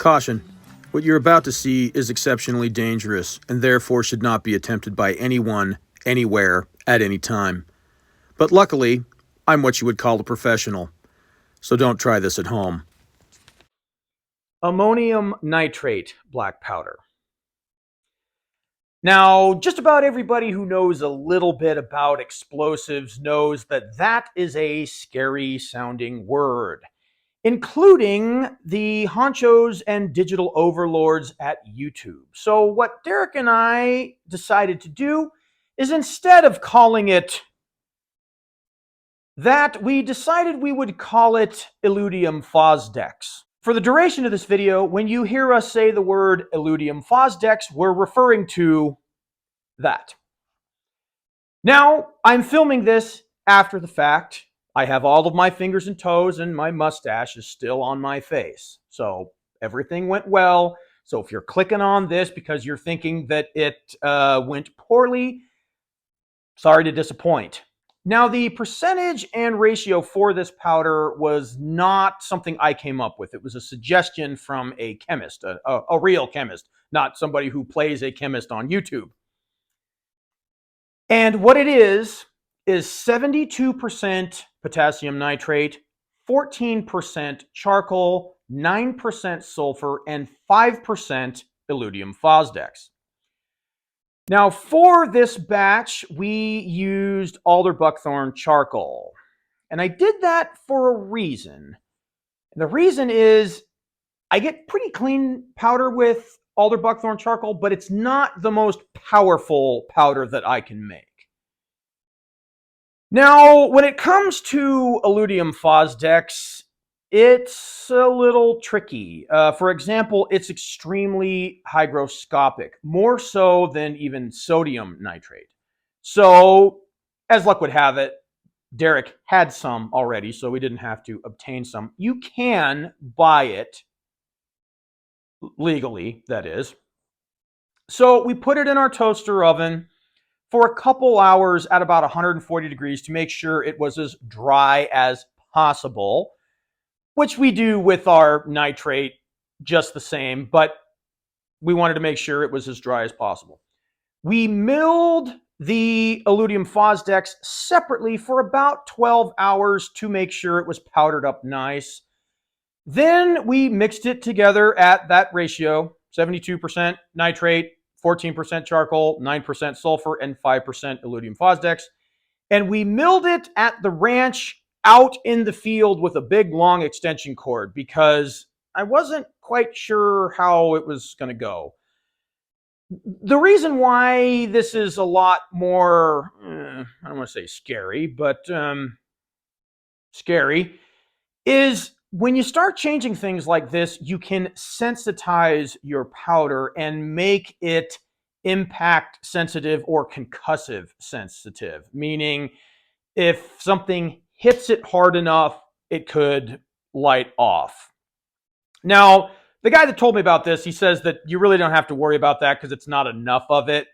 Caution. What you're about to see is exceptionally dangerous and therefore should not be attempted by anyone, anywhere, at any time. But luckily, I'm what you would call a professional, so don't try this at home. Ammonium nitrate black powder. Now, just about everybody who knows a little bit about explosives knows that that is a scary sounding word, including the honchos and digital overlords at YouTube. So what Derek and I decided to do is, instead of calling it that, we decided we would call it Illudium Fosdex. For the duration of this video, when you hear us say the word Illudium Fosdex, we're referring to that. Now, I'm filming this after the fact. I have all of my fingers and toes, and my mustache is still on my face. So everything went well. So if you're clicking on this because you're thinking that it went poorly, sorry to disappoint. Now, the percentage and ratio for this powder was not something I came up with. It was a suggestion from a chemist, a real chemist, not somebody who plays a chemist on YouTube. And what it is 72% potassium nitrate, 14% charcoal, 9% sulfur, and 5% Illudium Fosdex. Now, for this batch, we used Alder Buckthorn charcoal. And I did that for a reason. And the reason is I get pretty clean powder with Alder Buckthorn charcoal, but it's not the most powerful powder that I can make. Now, when it comes to Illudium Fosdex, it's a little tricky. For example, it's extremely hygroscopic, more so than even sodium nitrate. So, as luck would have it, Derek had some already, so we didn't have to obtain some. You can buy it legally, that is. So we put it in our toaster oven for a couple hours at about 140 degrees to make sure it was as dry as possible, which we do with our nitrate just the same, but we wanted to make sure it was as dry as possible. We milled the Illudium Fosdex separately for about 12 hours to make sure it was powdered up nice. Then we mixed it together at that ratio, 72% nitrate, 14% charcoal, 9% sulfur, and 5% Illudium Fosdex. And we milled it at the ranch out in the field with a big, long extension cord because I wasn't quite sure how it was going to go. The reason why this is a lot more, I don't want to say scary, but scary, is when you start changing things like this, you can sensitize your powder and make it impact sensitive or concussive sensitive, meaning if something hits it hard enough, it could light off. Now, the guy that told me about this, he says that you really don't have to worry about that because it's not enough of it.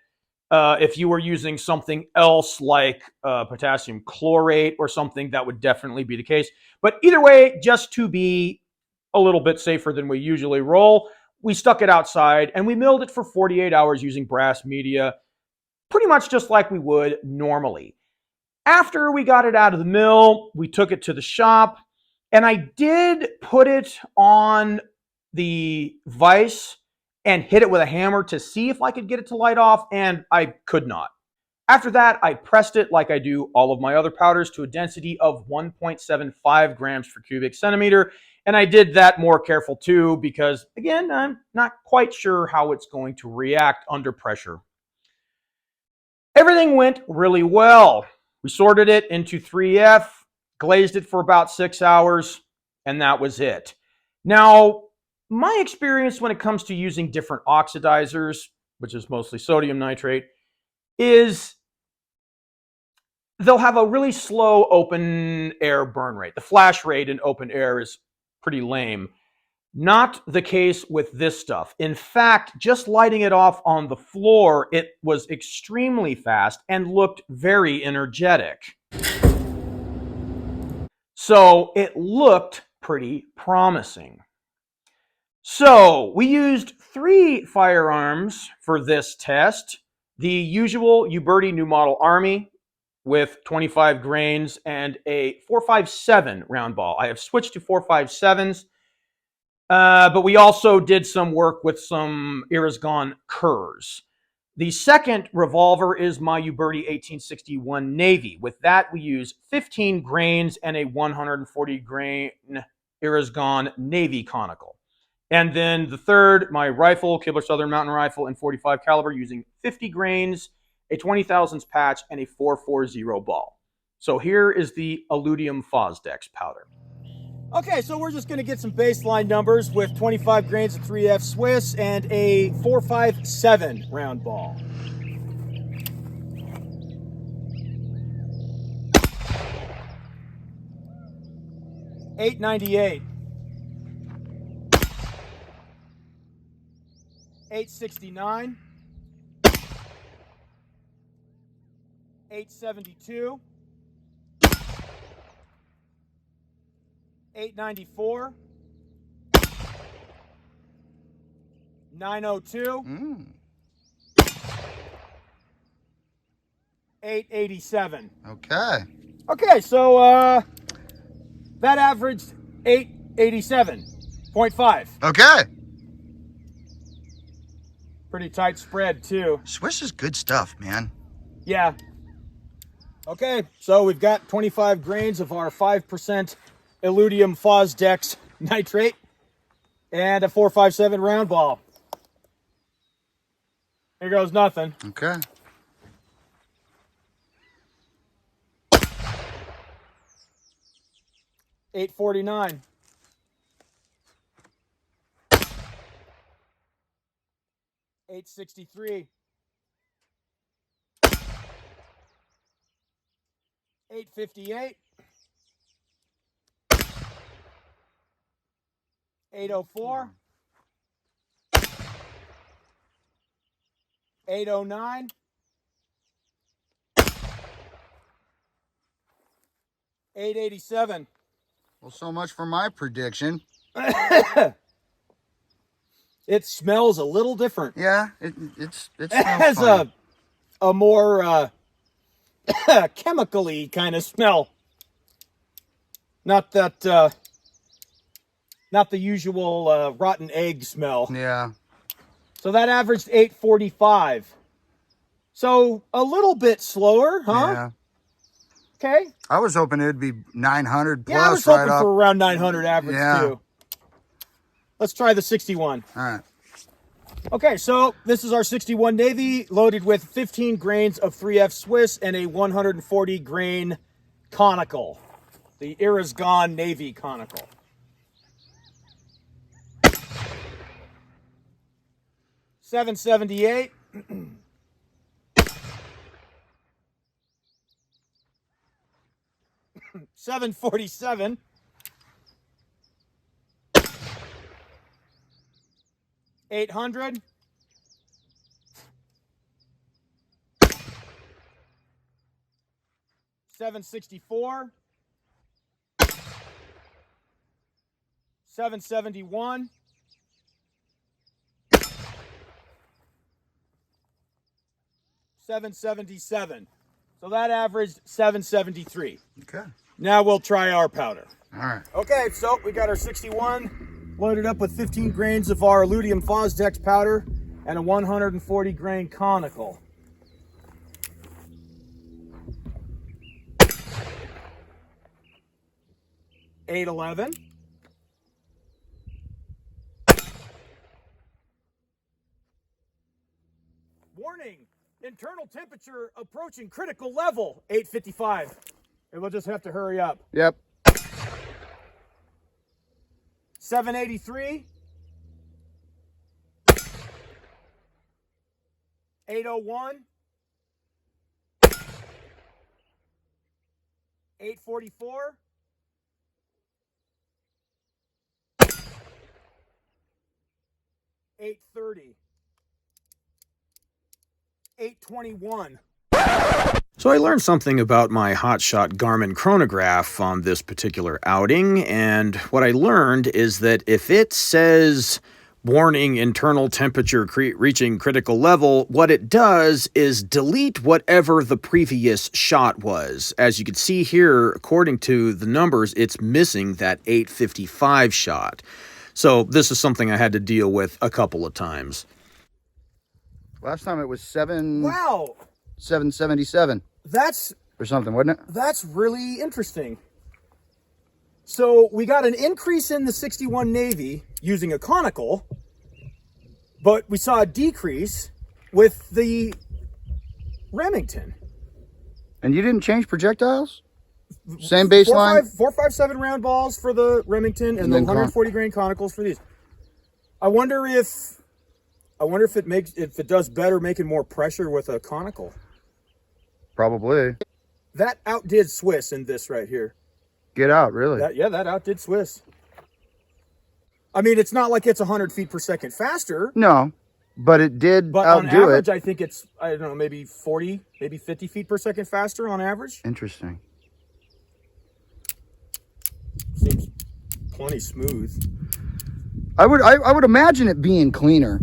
If you were using something else like potassium chlorate or something, that would definitely be the case. But either way, just to be a little bit safer than we usually roll, we stuck it outside and we milled it for 48 hours using brass media, pretty much just like we would normally. After we got it out of the mill, we took it to the shop, and I did put it on the vise and hit it with a hammer to see if I could get it to light off, and I could not. After that, I pressed it like I do all of my other powders to a density of 1.75 grams per cubic centimeter, and I did that more careful too because, again, I'm not quite sure how it's going to react under pressure. Everything went really well. We sorted it into 3F, glazed it for about 6 hours, and that was it. Now, my experience when it comes to using different oxidizers, which is mostly sodium nitrate, is they'll have a really slow open air burn rate. The flash rate in open air is pretty lame. Not the case with this stuff. In fact, just lighting it off on the floor, it was extremely fast and looked very energetic. So it looked pretty promising. So we used 3 firearms for this test. The usual Uberti New Model Army with 25 grains and a 4.57 round ball. I have switched to 4.57s, but we also did some work with some Era's Gone Kerrs. The second revolver is my Uberti 1861 Navy. With that, we use 15 grains and a 140 grain Era's Gone Navy conical. And then the third, my rifle, Kibler Southern Mountain Rifle in 45 caliber, using 50 grains, a 20 thousandths patch, and a 4.40 ball. So here is the Alludium Fosdex powder. Okay, so we're just going to get some baseline numbers with 25 grains of 3F Swiss and a 4.57 round ball. $8.98. $8.69. $8.72. $8.94. $9.02. $8.87. Okay, so that averaged 887.5. Okay. Pretty tight spread too. Swiss is good stuff, man. Yeah. Okay, so we've got 25 grains of our 5% Alludium Fosdex nitrate and a 4.57 round ball. Here goes nothing. Okay. $8.49. $8.63. $8.58. $8.04. $8.09. $8.87. Well, so much for my prediction. It smells a little different. Yeah, it It smells has funny. a more chemically kind of smell. Not that not the usual rotten egg smell. Yeah. So that averaged 8.45. So a little bit slower, huh? Yeah. Okay. I was hoping it'd be 900 plus. Yeah, I was right hoping up. for around 900 average Yeah. too. Let's try the 61. All right. Okay, so this is our 61 Navy loaded with 15 grains of 3F Swiss and a 140 grain conical. The Era's Gone Navy conical. $7.78. $7.47. $800. $7.64. $7.71. $7.77. So that averaged $7.73. Okay. Now we'll try our powder. All right. Okay, so we got our 61 loaded up with 15 grains of our Alludium Fosdex powder and a 140 grain conical. $8.11. Warning, internal temperature approaching critical level, $8.55. And we'll just have to hurry up. Yep. $7.83. $8.01. $8.44. $8.30. $8.21. So I learned something about my hotshot Garmin chronograph on this particular outing, and what I learned is that if it says warning internal temperature reaching critical level, what it does is delete whatever the previous shot was. As you can see here, according to the numbers, it's missing that 855 shot. So this is something I had to deal with a couple of times. Last time it was Wow. 777 That's or something, wasn't it? That's really interesting. So we got an increase in the 61 Navy using a conical, but we saw a decrease with the Remington. And you didn't change projectiles? Same baseline? 4.57 round balls for the Remington and the 140 grain conicals for these. I wonder if it does better making more pressure with a conical. Probably. That outdid Swiss in this right here. Get out, really? That outdid Swiss. I mean, it's not like it's 100 feet per second faster. No, but it did But outdo on average, it. I think it's, I don't know, maybe 40, maybe 50 feet per second faster on average. Interesting. Seems plenty smooth. I would imagine it being cleaner.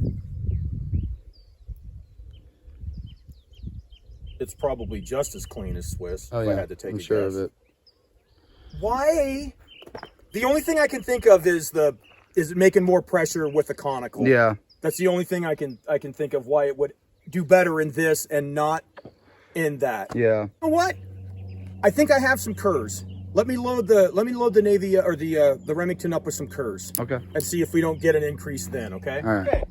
It's probably just as clean as Swiss. Oh, if yeah. I had to take I'm a sure guess. of it. Why? The only thing I can think of is making more pressure with the conical. Yeah. That's the only thing I can think of why it would do better in this and not in that. Yeah. You know what? I think I have some curs. Let me load the Navy or the Remington up with some curs. Okay. And see if we don't get an increase then, okay? All right. Okay.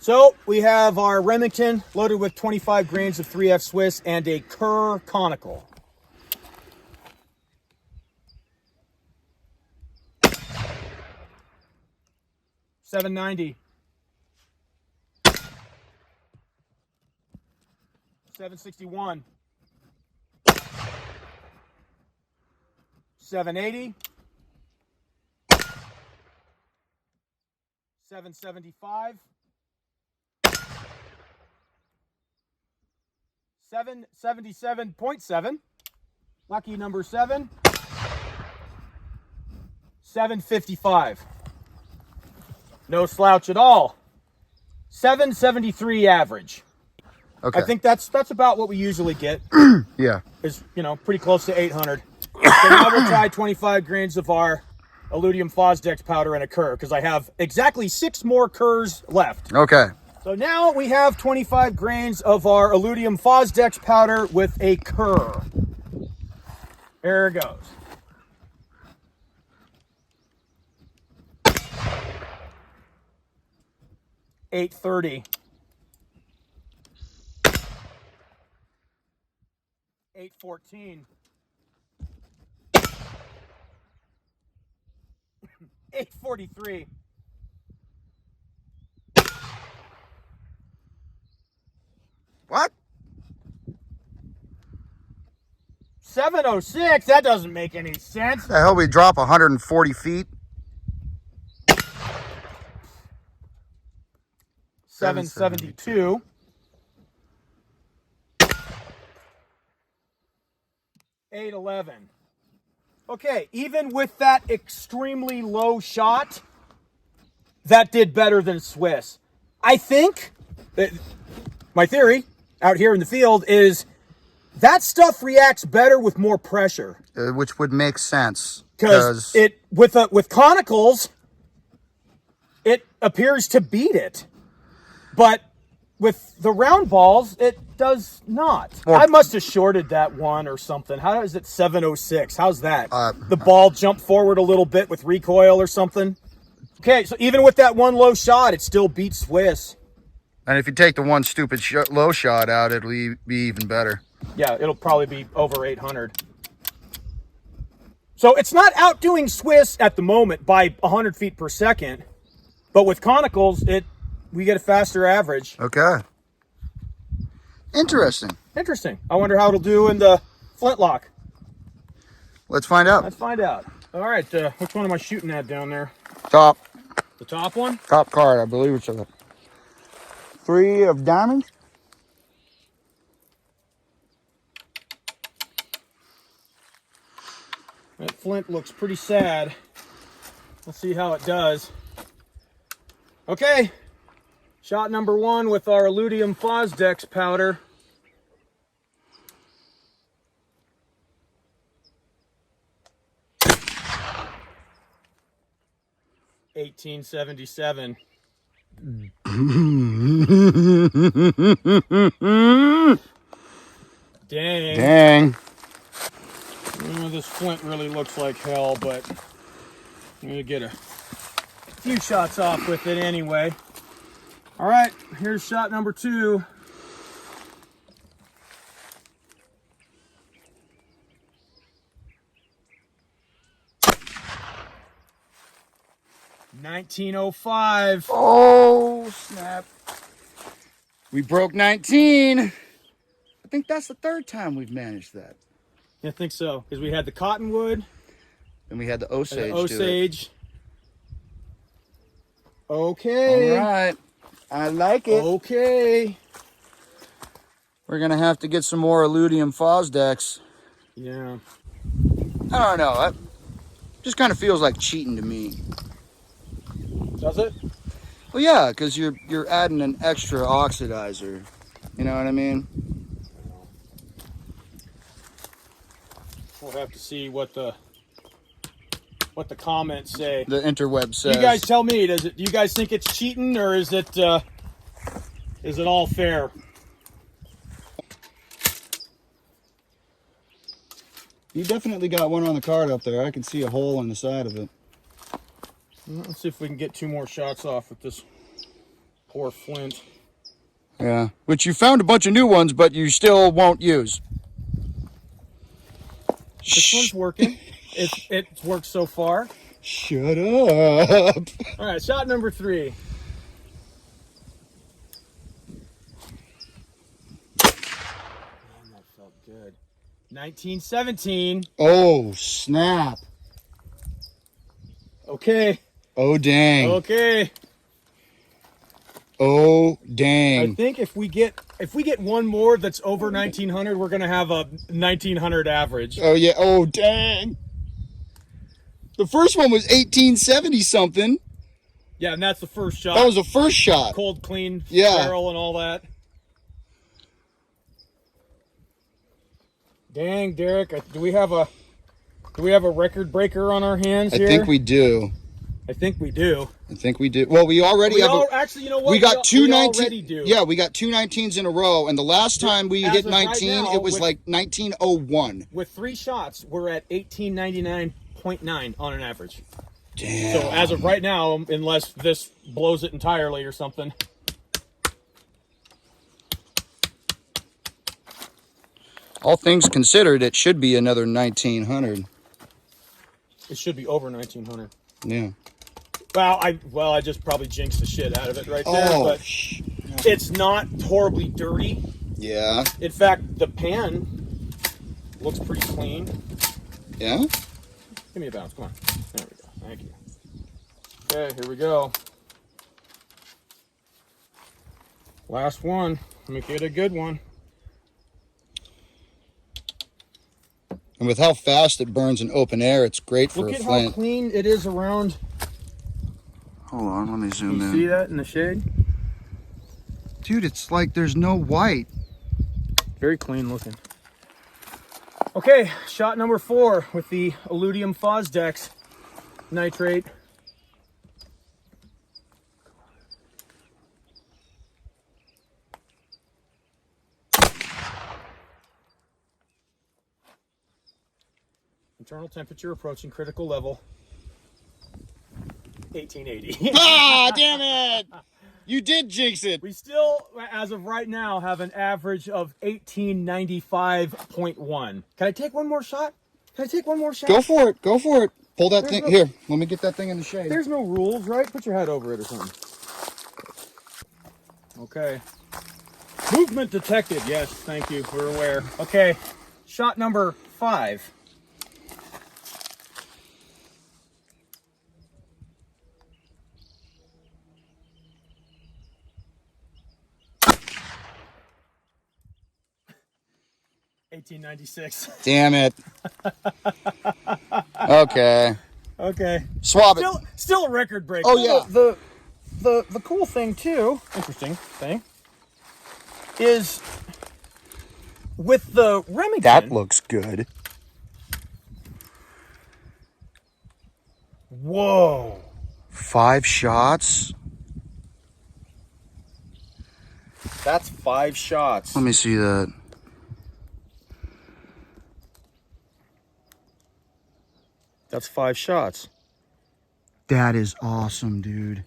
So we have our Remington loaded with 25 grains of 3F Swiss and a cur conical. $7.90. $7.61. $7.80. $7.75. $777.7. Lucky number 7. $7.55. No slouch at all. $7.73 average. Okay. I think that's about what we usually get. Yeah. Is, pretty close to 800. So now we'll try 25 grains of our Alludium Fosdex powder and a cur, because I have exactly 6 more curs left. Okay. So now we have 25 grains of our Alludium Fosdex powder with a cur. There it goes. $8.30. $8.14. $8.43. What? $7.06. That doesn't make any sense. The hell, we drop 140 feet? $7.72. $8.11. Okay, even with that extremely low shot, that did better than Swiss. I think that my theory out here in the field is that stuff reacts better with more pressure. Which would make sense. Because it with conicals, it appears to beat it. But with the round balls, it does not. I must have shorted that one or something. How is it 7.06? How's that? The ball jumped forward a little bit with recoil or something? Okay, so even with that one low shot, it still beats Swiss. And if you take the one stupid low shot out, it'll be even better. Yeah, it'll probably be over 800. So it's not outdoing Swiss at the moment by 100 feet per second. But with conicals, we get a faster average. Okay. Interesting. Interesting. I wonder how it'll do in the flintlock. Let's find out. Let's find out. All right, which one am I shooting at down there? Top The top one? card, I believe it's a 3 of diamonds. That flint looks pretty sad. Let's see how it does. Okay, shot number 1 with our Alludium Fosdex powder. $18.77. Dang. Dang. This flint really looks like hell, but I'm gonna get a few shots off with it anyway. All right, here's shot number 2. $19.05. Oh, snap. We broke 19. I think that's the 3rd time we've managed that. I think so, because we had the cottonwood And we had the Osage. and the Osage. Okay. All right. I like it. Okay. We're going to have to get some more Alludium Fosdex. Yeah. I don't know. That just kind of feels like cheating to me. Does it? Well, yeah, because you're adding an extra oxidizer. You know what I mean? We'll have to see what the comments say. The interweb says. You guys tell me. Do you guys think it's cheating, or is it all fair? You definitely got one on the card up there. I can see a hole in the side of it. Let's see if we can get 2 more shots off with this poor flint. Yeah, which you found a bunch of new ones, but you still won't use. This one's working. It's worked so far. Shut up. All right, shot number 3. Man, that felt good. 1917. Oh, snap. Okay. Oh, dang. Okay. Oh, I dang. think if we get one more that's over 1900, we're gonna have a 1900 average. Oh, yeah. Oh, dang. The first one was 1870 something. Yeah, and that's the first shot. That was the first shot. Cold, clean Yeah. barrel and all that. Dang, Derek, do we have a record breaker on our hands here? I think we do. I think we do. I think we do. Well, we already have. Actually, you know what? We got two we 19. already do. Yeah, we got 2 19s in a row, and the last time we As hit of right 19, now, it was with- like 1901. With 3 shots, we're at 1899.9 on an average. Damn. So as of right now, unless this blows it entirely or something. All things considered, it should be another 1900. It should be over 1900. Yeah. Well, I just probably jinxed the shit out of it right there, Oh, but it's not horribly dirty. yeah. In fact, the pan looks pretty clean. Yeah? Give me a bounce, come on. There we go, thank you. Okay, here we go. Last one, make it a good one. And with how fast it burns in open air, it's great for Look a at how flint. clean it is around. Hold on, let me zoom You in. see that in the shade? Dude, it's like there's no white. Very clean looking. Okay, shot number 4 with the Alludium Fosdex nitrate. Internal temperature approaching critical level. 1880. Ah, damn it! You did jinx it. We still, as of right now, have an average of 1895.1. Can I take one more shot? Can I take one more shot? Go for it. Go for it. Pull that There's thing. no- Here, let me get that thing in the shade. There's no rules, right? Put your head over it or something. Okay. Movement detected. Yes, thank you. We're aware. Okay. Shot number 5. $18.96. Damn it. Okay. Okay. Swab it. Still a record break. Oh, yeah. the cool thing too, interesting thing, is with the Remington. That looks good. Whoa. 5 shots. That's 5 shots. Let me see that. That's 5 shots. That is awesome, dude.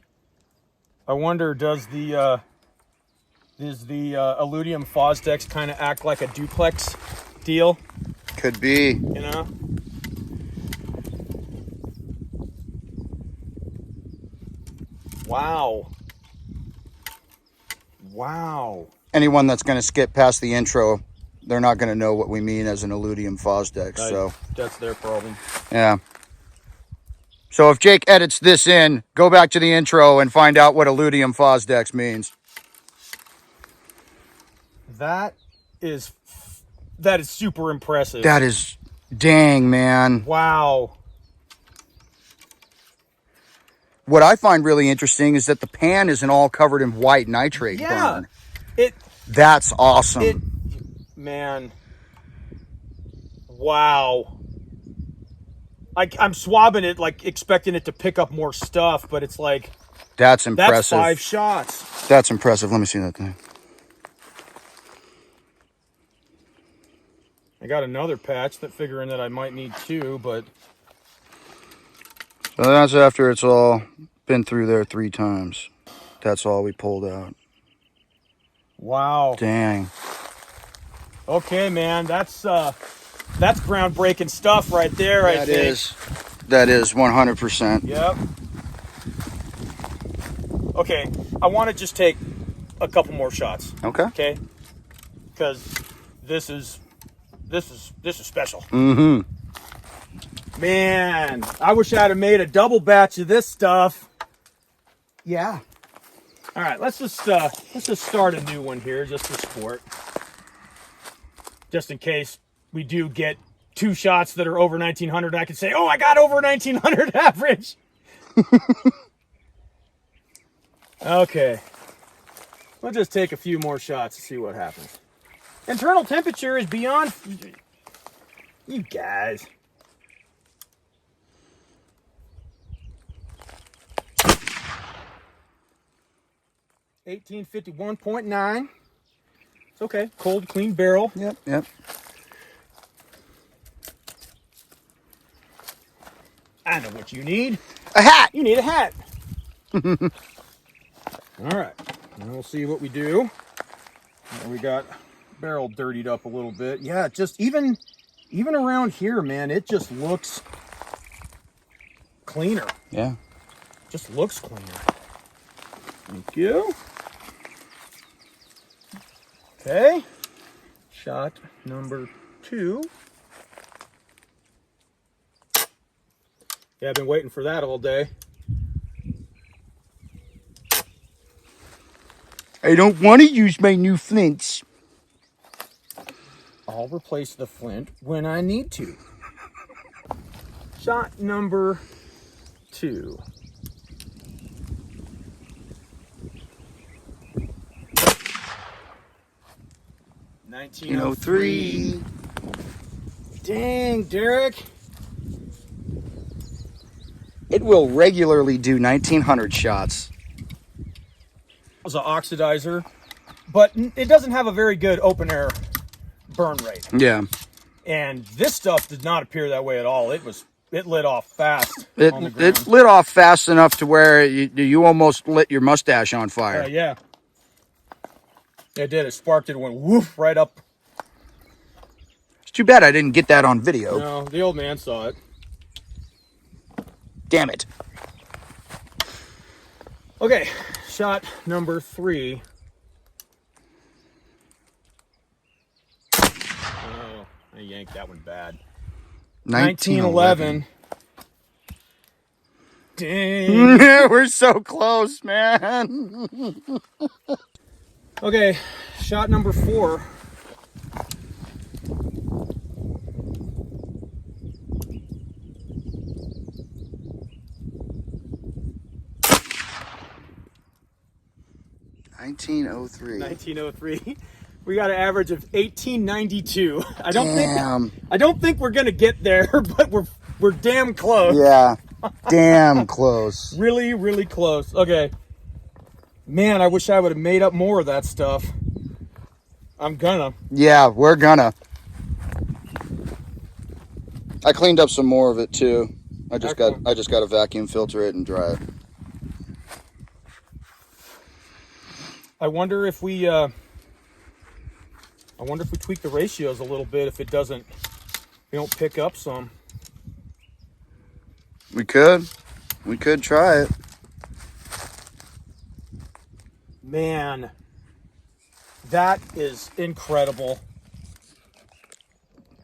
I wonder, does the Alludium Fosdex kind of act like a duplex deal? Could be. You know? Wow. Wow. Anyone that's going to skip past the intro, they're not going to know what we mean as an Alludium Fosdex. So that's their problem. yeah. So if Jake edits this in, go back to the intro and find out what Alludium Fosdex means. That is super impressive. That is, dang, man. Wow. What I find really interesting is that the pan isn't all covered in white nitrate burn. That's awesome. Man. Wow. I'm swabbing it, like expecting it to pick up more stuff, but it's like, that's impressive. That's 5 shots. That's impressive. Let me see that thing. I got another patch that figuring that I might need 2, but So that's after it's all been through there 3 times. That's all we pulled out. wow. Dang. Okay, man, that's groundbreaking stuff right there, I think. That is 100%. Yep. Okay, I want to just take a couple more shots. Okay. Okay? Because this is special. Mm-hmm. Man, I wish I'd have made a double batch of this stuff. Yeah. All right, let's just start a new one here, just for sport. Just in case we do get 2 shots that are over 1900, I can say, oh, I got over 1900 average. Okay. We'll just take a few more shots to see what happens. Internal temperature is beyond... You guys. $1851.9. It's okay. Cold, clean barrel. Yep. I know what you need. A hat. You need a hat. All right. And we'll see what we do. We got barrel dirtied up a little bit. Yeah, just even around here, man, it just looks cleaner. Yeah. Just looks cleaner. Thank you. Okay. Shot number 2. Yeah, I've been waiting for that all day. I don't want to use my new flints. I'll replace the flint when I need to. Shot number 2. $19.03. Dang, Derek. It will regularly do 1900 shots. It was an oxidizer, but it doesn't have a very good open air burn rate. Yeah. And this stuff did not appear that way at all. It lit off fast on the ground. It lit off fast enough to where you almost lit your mustache on fire. Yeah. It did. It sparked it and went woof right up. It's too bad I didn't get that on video. No, the old man saw it. Damn it. Okay, shot number 3. Oh, I yanked that one bad. 1911. Dang. We're so close, man. Okay, shot number 4. 1903. 1903. We got an average of 1892. I don't think we're gonna get there, but we're damn close. Yeah, damn close. Really, really close. Okay. Man, I wish I would have made up more of that stuff. I'm gonna. Yeah, we're gonna. I cleaned up some more of it too. I just got to vacuum filter it and dry it. I wonder if we tweak the ratios a little bit, if we don't pick up some. We could try it. Man, that is incredible.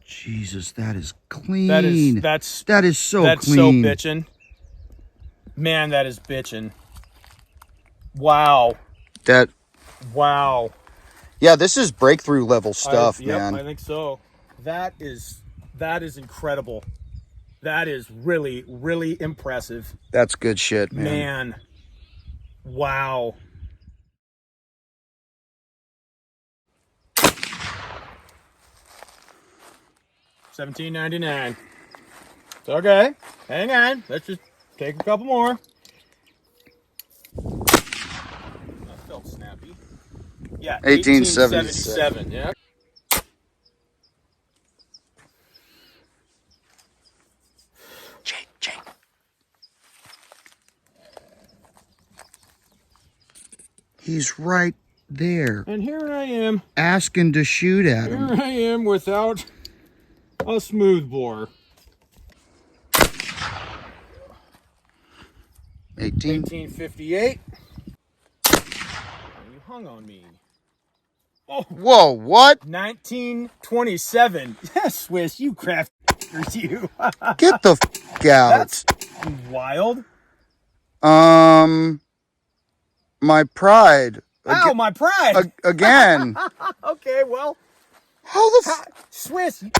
Jesus, that is clean. That is so clean. That's so bitchin'. Man, that is bitchin'. Wow. Wow. Yeah, this is breakthrough level stuff, man. I think so. That is incredible. That is really, really impressive. That's good shit, man. Man. Wow. $17.99. It's okay. Hang on. Let's just take a couple more. That felt snappy. Yeah, 1877. Yeah. Jake. He's right there. And here I am. Asking to shoot at him. Here I am without a smoothbore. 1858. You hung on me. Oh, whoa, what? 1927. Yes, Swiss, you crafters, you. Get the f out. That's wild. My pride. Ow, my pride. Again. Okay, well. How the Swiss, you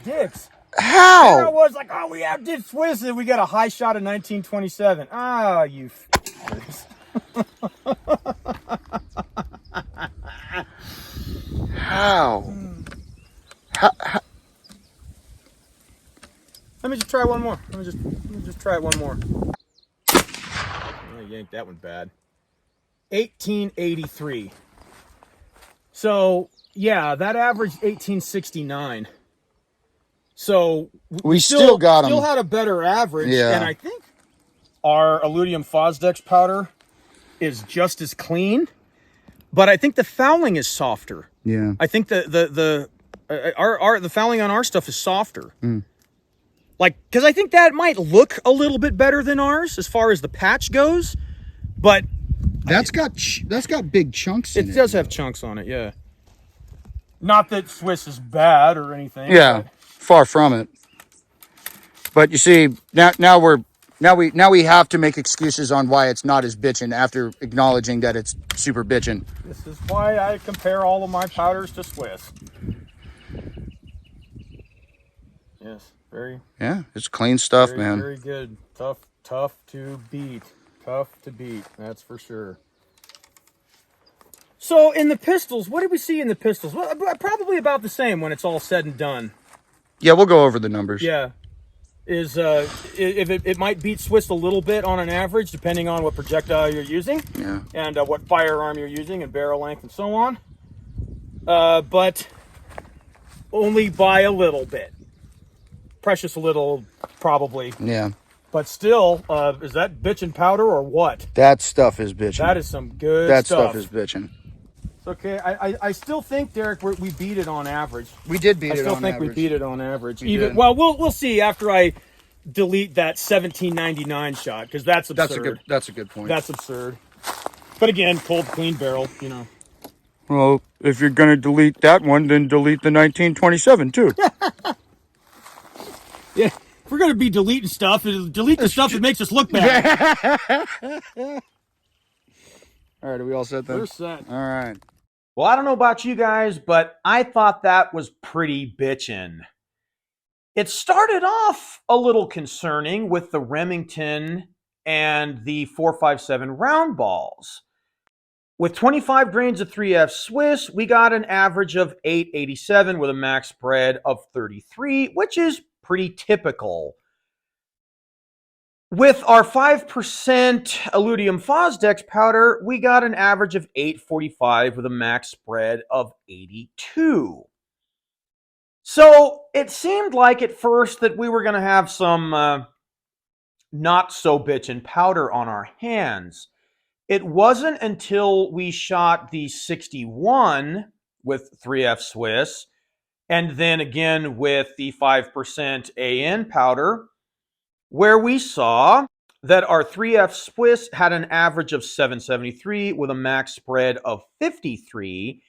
dicks. How? And I was like, oh, we outdid Swiss and we got a high shot of 1927. Ah, you f***ers. How? Let me just try one more. Let me just try it one more. I yanked that one bad. 1883. So, yeah, that averaged 1869. So we still got them. Still had a better average. Yeah. And I think our Alludium Fosdex powder is just as clean, but I think the fouling is softer. Yeah. I think the fouling on our stuff is softer. Like, because I think that might look a little bit better than ours as far as the patch goes, but that's got big chunks in it. It does have chunks on it, yeah. Not that Swiss is bad or anything. Yeah, far from it. But you see, now we have to make excuses on why it's not as bitchin' after acknowledging that it's super bitchin'. This is why I compare all of my powders to Swiss. Yes, very. Yeah, it's clean stuff, very, man. Very good. Tough to beat. Tough to beat. That's for sure. So in the pistols, what did we see in the pistols? Well, probably about the same when it's all said and done. Yeah, we'll go over the numbers. Yeah. If it might beat Swiss a little bit on an average, depending on what projectile you're using. Yeah. And what firearm you're using and barrel length and so on. But only by a little bit. Precious little, probably. Yeah. But still, is that bitchin' powder or what? That stuff is bitchin'. That is some good stuff. That stuff is bitchin'. Okay, I still think, Derek, we beat it on average. We did beat it on average. I still think we beat it on average. We did. Well, we'll see after I delete that 1799 shot, because that's absurd. That's a good point. That's absurd. But again, cold, clean barrel, you know. Well, if you're going to delete that one, then delete the 1927 too. Yeah, if we're going to be deleting stuff, delete the stuff that makes us look bad. All right, are we all set then? We're set. All right. Well, I don't know about you guys, but I thought that was pretty bitchin'. It started off a little concerning with the Remington and the .457 round balls. With 25 grains of 3F Swiss, we got an average of 887 with a max spread of 33, which is pretty typical. With our 5% Alludium Fosdex powder, we got an average of 845 with a max spread of 82. So it seemed like at first that we were going to have some not so bitchin' powder on our hands. It wasn't until we shot the 61 with 3F Swiss and then again with the 5% AN powder where we saw that our 3F Swiss had an average of 773 with a max spread of 53,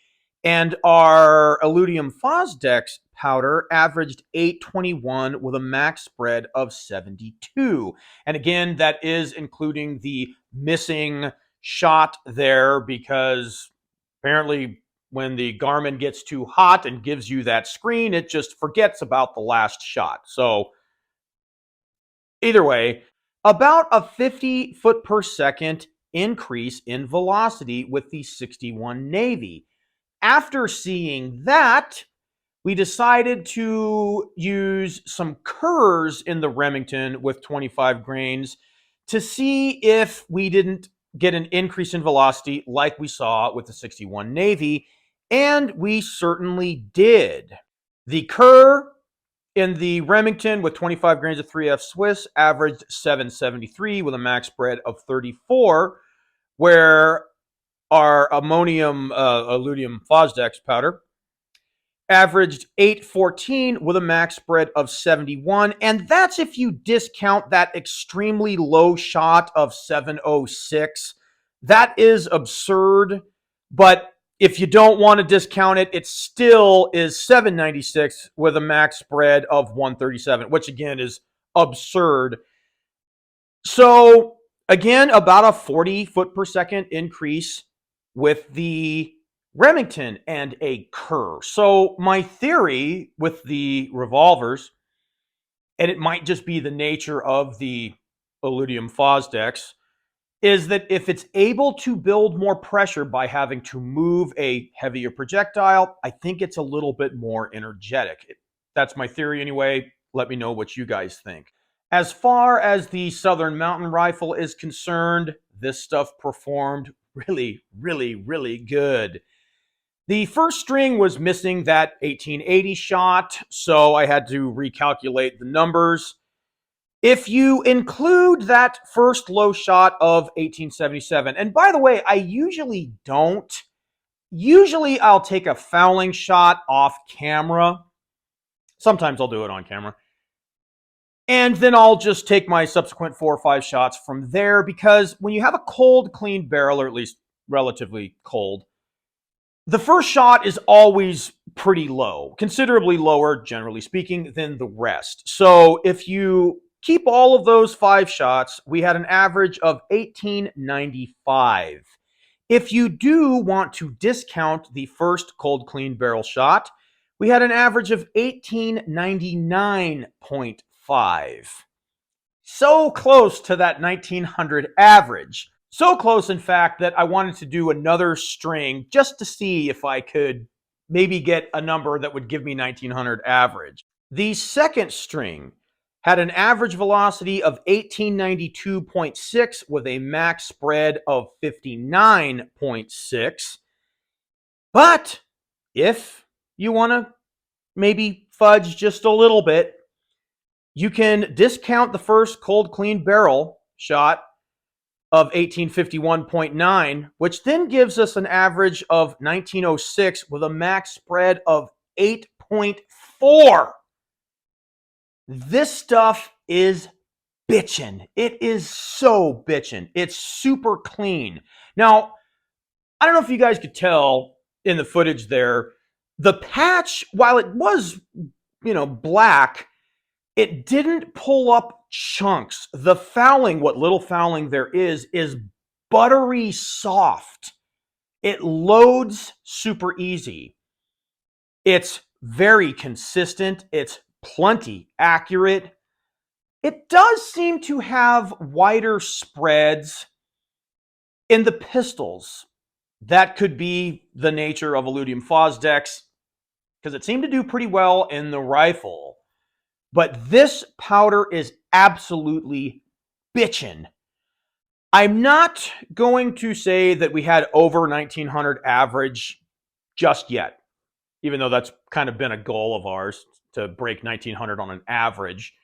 and our Alludium Fosdex powder averaged 821 with a max spread of 72. And again, that is including the missing shot there, because apparently when the Garmin gets too hot and gives you that screen, it just forgets about the last shot. So either way, about a 50 foot per second increase in velocity with the 61 Navy. After seeing that, we decided to use some Kerrs in the Remington with 25 grains to see if we didn't get an increase in velocity like we saw with the 61 Navy, and we certainly did. The Kerr in the Remington with 25 grains of 3F Swiss averaged 773 with a max spread of 34, where our ammonium Alludium Fosdex powder averaged 814 with a max spread of 71. And that's if you discount that extremely low shot of 706. That is absurd. But if you don't want to discount it, it still is 796 with a max spread of 137, which again is absurd. So again, about a 40 foot per second increase with the Remington and a Kerr. So my theory with the revolvers, and it might just be the nature of the Alludium Fosdex, is that if it's able to build more pressure by having to move a heavier projectile, I think it's a little bit more energetic. That's my theory anyway. Let me know what you guys think. As far as the Southern Mountain Rifle is concerned, this stuff performed really, really, really good. The first string was missing that 1880 shot, so I had to recalculate the numbers. If you include that first low shot of 1877, and by the way, I usually don't. Usually I'll take a fouling shot off camera. Sometimes I'll do it on camera. And then I'll just take my subsequent 4 or 5 shots from there, because when you have a cold, clean barrel, or at least relatively cold, the first shot is always pretty low, considerably lower, generally speaking, than the rest. So if you keep all of those 5 shots, we had an average of 1895. If you do want to discount the first cold, clean barrel shot, we had an average of 1899.5. So close to that 1900 average. So close, in fact, that I wanted to do another string just to see if I could maybe get a number that would give me 1900 average. The second string had an average velocity of 1892.6 with a max spread of 59.6. But if you want to maybe fudge just a little bit, you can discount the first cold clean barrel shot of 1851.9, which then gives us an average of 1906 with a max spread of 8.4. This stuff is bitchin'. It is so bitchin'. It's super clean. Now, I don't know if you guys could tell in the footage there, the patch, while it was, black, it didn't pull up chunks. The fouling, what little fouling there is buttery soft. It loads super easy. It's very consistent. It's plenty accurate. It does seem to have wider spreads in the pistols. that could be the nature of Illudium Fosdex, because it seemed to do pretty well in the rifle. But this powder is absolutely bitchin'. I'm not going to say that we had over 1900 average just yet, even though that's kind of been a goal of ours to break 1900 on an average.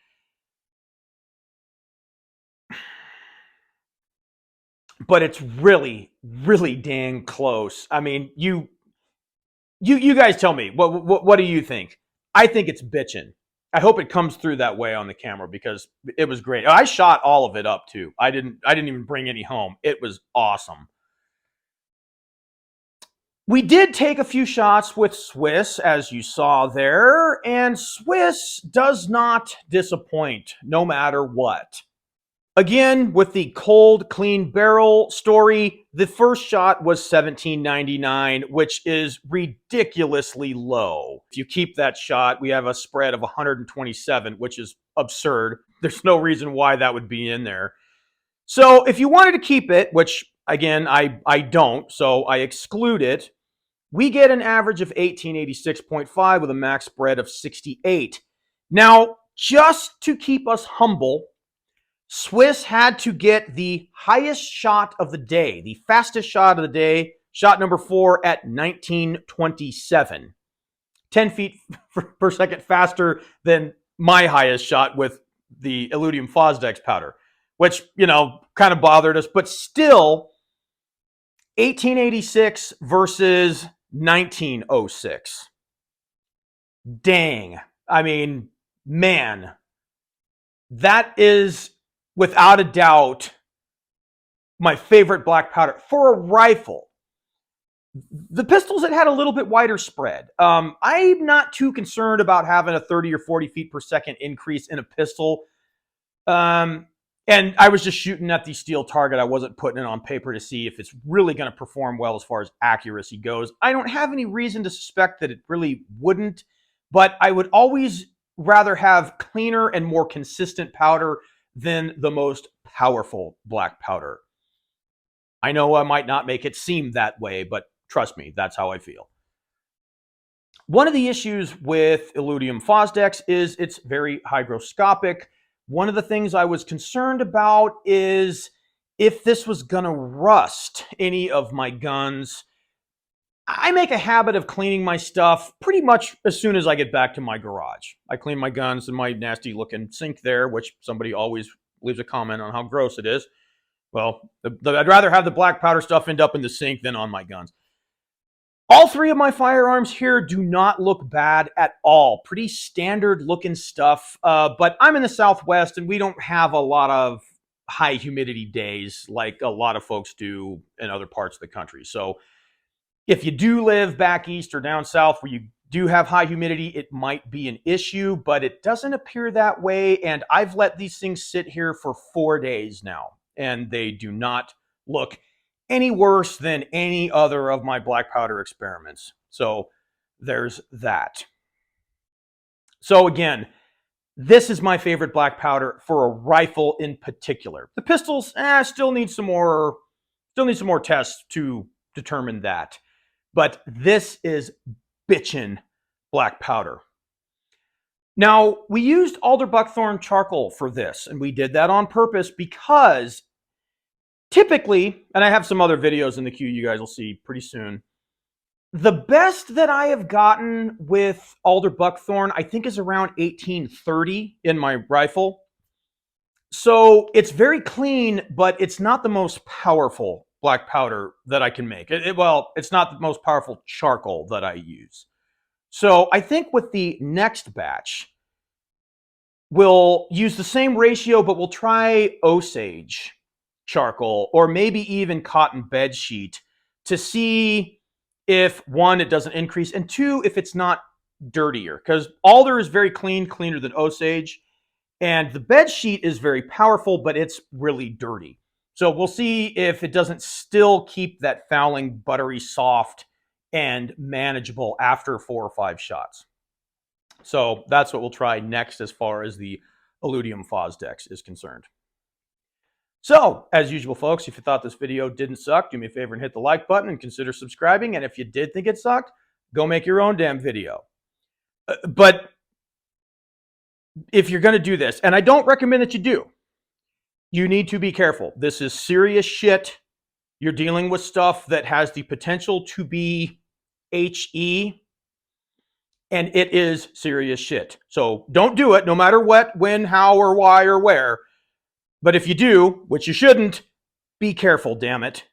But it's really, really dang close. I mean, you guys tell me, what do you think? I think it's bitchin'. I hope it comes through that way on the camera because it was great. I shot all of it up too. I didn't even bring any home. It was awesome. We did take a few shots with Swiss, as you saw there, and Swiss does not disappoint no matter what. Again, with the cold, clean barrel story, the first shot was $17.99, which is ridiculously low. If you keep that shot, we have a spread of 127, which is absurd. There's no reason why that would be in there. So if you wanted to keep it, which again, I don't, so I exclude it, we get an average of 1886.5 with a max spread of 68. Now, just to keep us humble, Swiss had to get the highest shot of the day, the fastest shot of the day, shot number 4 at 1927. 10 feet per second faster than my highest shot with the Illudium Fosdex powder, which, kind of bothered us, but still 1886 versus 1906. Dang. I mean, man, that is without a doubt my favorite black powder for a rifle. The pistols, it had a little bit wider spread. I'm not too concerned about having a 30 or 40 feet per second increase in a pistol. And I was just shooting at the steel target. I wasn't putting it on paper to see if it's really going to perform well as far as accuracy goes. I don't have any reason to suspect that it really wouldn't, but I would always rather have cleaner and more consistent powder than the most powerful black powder. I know I might not make it seem that way, but trust me, that's how I feel. One of the issues with Illudium Fosdex is it's very hygroscopic. One of the things I was concerned about is if this was going to rust any of my guns. I make a habit of cleaning my stuff pretty much as soon as I get back to my garage. I clean my guns in my nasty looking sink there, which somebody always leaves a comment on how gross it is. Well, I'd rather have the black powder stuff end up in the sink than on my guns. All 3 of my firearms here do not look bad at all. Pretty standard looking stuff, but I'm in the Southwest and we don't have a lot of high humidity days like a lot of folks do in other parts of the country. So if you do live back east or down south where you do have high humidity, it might be an issue, but it doesn't appear that way. And I've let these things sit here for 4 days now, and they do not look any worse than any other of my black powder experiments. So there's that. So again, this is my favorite black powder for a rifle in particular. The pistols still need some more tests to determine that. But this is bitchin' black powder. Now, we used Alder Buckthorn charcoal for this, and we did that on purpose because typically, and I have some other videos in the queue you guys will see pretty soon, the best that I have gotten with Alder Buckthorn, I think, is around 1830 in my rifle. So it's very clean, but it's not the most powerful black powder that I can make. It's not the most powerful charcoal that I use. So I think with the next batch, we'll use the same ratio, but we'll try Osage charcoal or maybe even cotton bed sheet to see if, 1, it doesn't increase, and 2, if it's not dirtier. Because Alder is very clean, cleaner than Osage, and the bed sheet is very powerful, but it's really dirty. So we'll see if it doesn't still keep that fouling buttery soft and manageable after 4 or 5 shots. So that's what we'll try next as far as the Illudium Fosdex is concerned. So, as usual, folks, if you thought this video didn't suck, do me a favor and hit the like button and consider subscribing. And if you did think it sucked, go make your own damn video. But if you're going to do this, and I don't recommend that you do, you need to be careful. This is serious shit. You're dealing with stuff that has the potential to be HE, and it is serious shit. So don't do it, no matter what, when, how, or why, or where. But if you do, which you shouldn't, be careful, damn it.